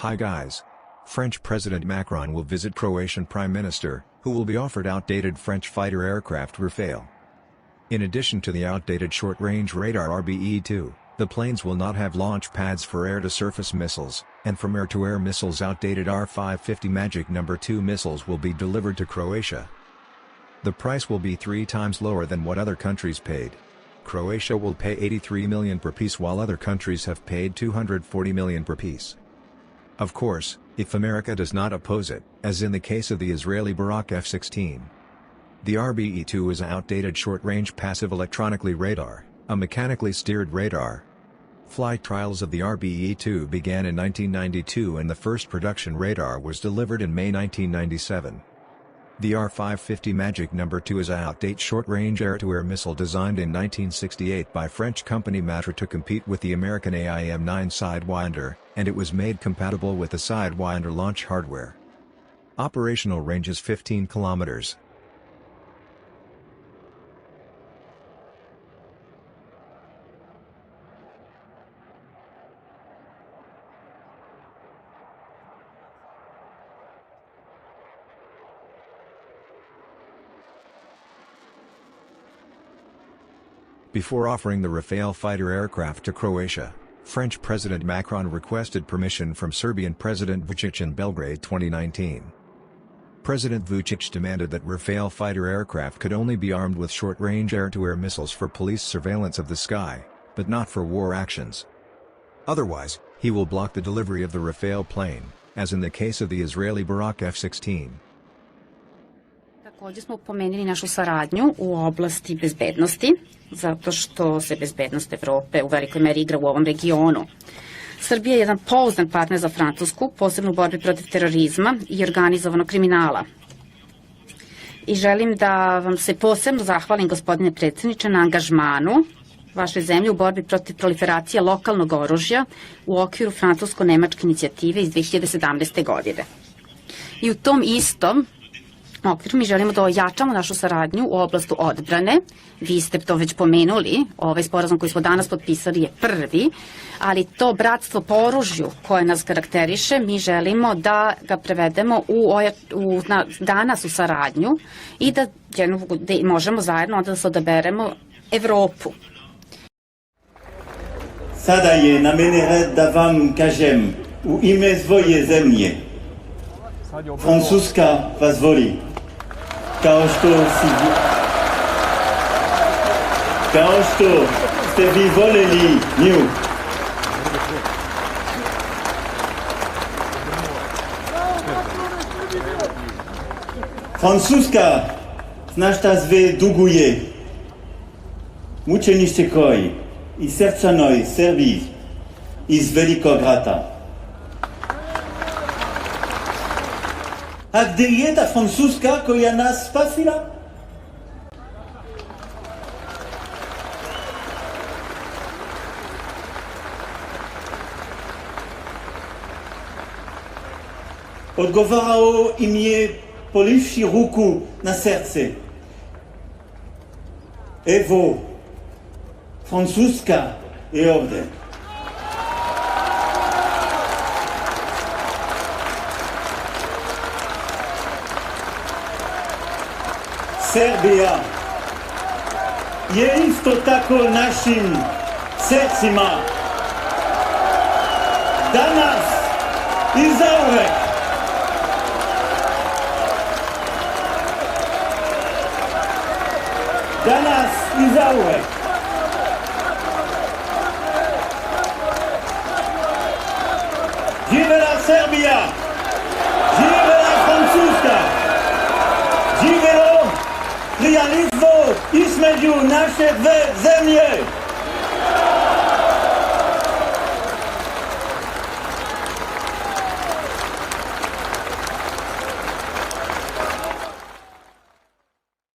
Hi guys. French President Macron will visit Croatian Prime Minister, who will be offered outdated French fighter aircraft Rafale. In addition to the outdated short-range radar RBE-2, the planes will not have launch pads for air-to-surface missiles, and from air-to-air missiles outdated R-550 Magic No. 2 missiles will be delivered to Croatia. The price will be 3 times lower than what other countries paid. Croatia will pay 83 million per piece while other countries have paid 240 million per piece. Of course, if America does not oppose it, as in the case of the Israeli Barak F-16. The RBE-2 is an outdated short-range passive electronically radar, a mechanically steered radar. Flight trials of the RBE-2 began in 1992 and the first production radar was delivered in May 1997. The R-550 Magic No. 2 is an outdated short-range air-to-air missile designed in 1968 by French company Matra to compete with the American AIM-9 Sidewinder, and it was made compatible with the Sidewinder launch hardware. Operational range is 15 kilometers. Before offering the Rafale fighter aircraft to Croatia, French President Macron requested permission from Serbian President Vučić in Belgrade 2019. President Vučić demanded that Rafale fighter aircraft could only be armed with short-range air-to-air missiles for police surveillance of the sky, but not for war actions. Otherwise, he will block the delivery of the Rafale plane, as in the case of the Israeli Barak F-16. Također smo pomenuli našu saradnju u oblasti bezbednosti, zato što se bezbednost Evrope u velikoj meri igra u ovom regionu. Srbija je jedan pouzdan partner za Francusku, posebno u borbi protiv terorizma i organizovanog kriminala. I želim da vam se posebno zahvalim, gospodine predsjedniče, na angažmanu vaše zemlje u borbi protiv proliferacije lokalnog oružja u okviru francusko-nemačke inicijative iz 2017. godine. I u tom istom okviru mi želimo da ojačamo našu saradnju u oblasti odbrane. Vi ste to već pomenuli, ovaj sporazum koji smo danas potpisali je prvi, ali to bratstvo po oružju koje nas karakteriše, mi želimo da ga prevedemo danas u saradnju i da možemo zajedno onda da se odaberemo Evropu. Sada je na mene red da vam kažem u ime svoje zemlje. Francuska vas voli, kao što ste vi voleli nju. Francuska zna šta sve duguje mučeničkoj i srčanoj Srbiji iz Velikog rata. A gdje je ta Francuska koja nas spasila? Odgovarao im je polivši ruku na srce. Evo, Francuska je ovdje. Srbija je isto tako našim srcima. Danas i zauvek. Danas i zauvek. Živela Srbija! Živela Francuska! Živelo prijateljstvo između naše dve zemlje!